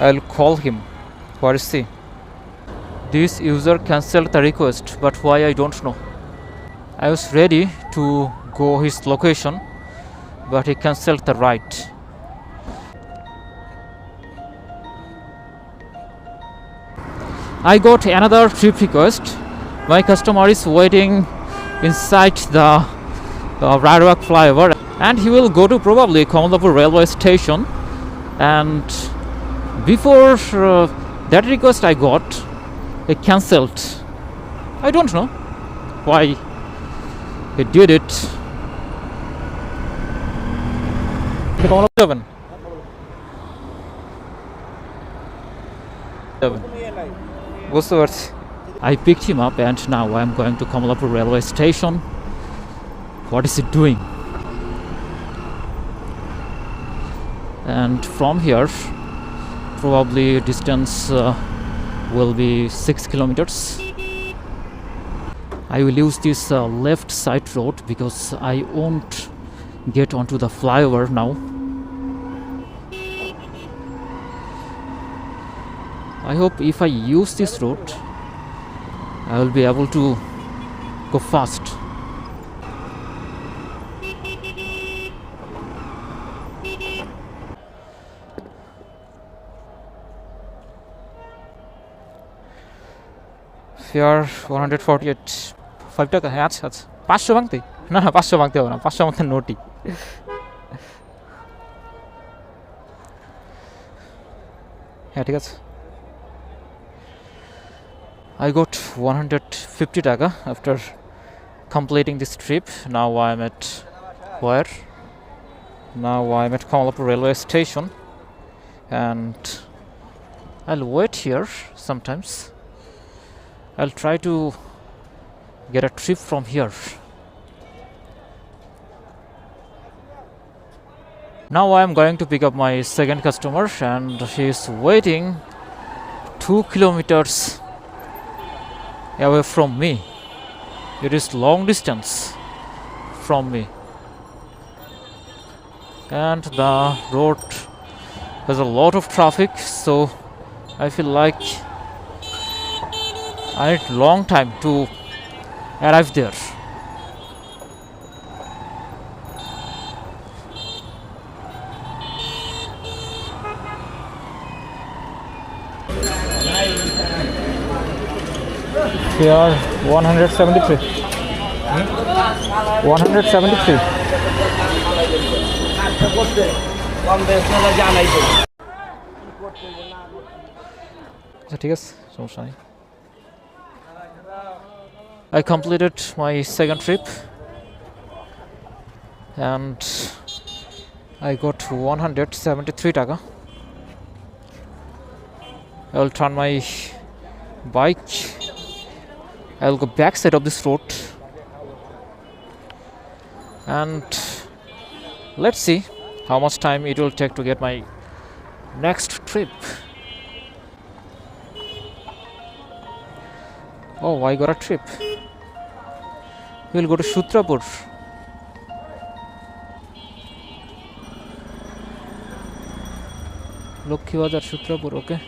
I'll call him. Where is he? This user cancelled the request, but why I don't know. I was ready to go his location, but he cancelled the ride. I got another trip request. My customer is waiting inside the Railway flyover, and he will go to probably Kamalapur railway station. And before that request I got, it cancelled. I don't know why he did it. I picked him up and now I am going to Kamalapur railway station. What is he doing? And from here probably distance will be 6 kilometers. I will use this left side road because I won't get onto the flyover now. I hope if I use this road I will be able to go fast. Fare 148. 5 টাকা হ্যাঁ আচ্ছা আচ্ছা 500 ভাঙতে না 500 ভাঙতে হবে না 500 ভাঙতে নোটই হ্যাঁ ঠিক আছে I got 150 taka after completing this trip. Now I'm at where? Now I'm at Kamalapur railway station and I'll wait here sometimes. I'll try to get a trip from here. Now I'm going to pick up my second customer and he is waiting 2 kilometers away from me. It is long distance from me and the road has a lot of traffic, so I feel like I need long time to arrive there. We are 173. 173. ঠিক আছে সমস্যা নেই I completed my second trip and I got 173 taka. I will turn my bike. I will go back side of this road and let's see how much time it will take to get my next trip. Oh, I got a trip. We'll go to Sutrapur. Lokhi Bazar, Sutrapur, okay.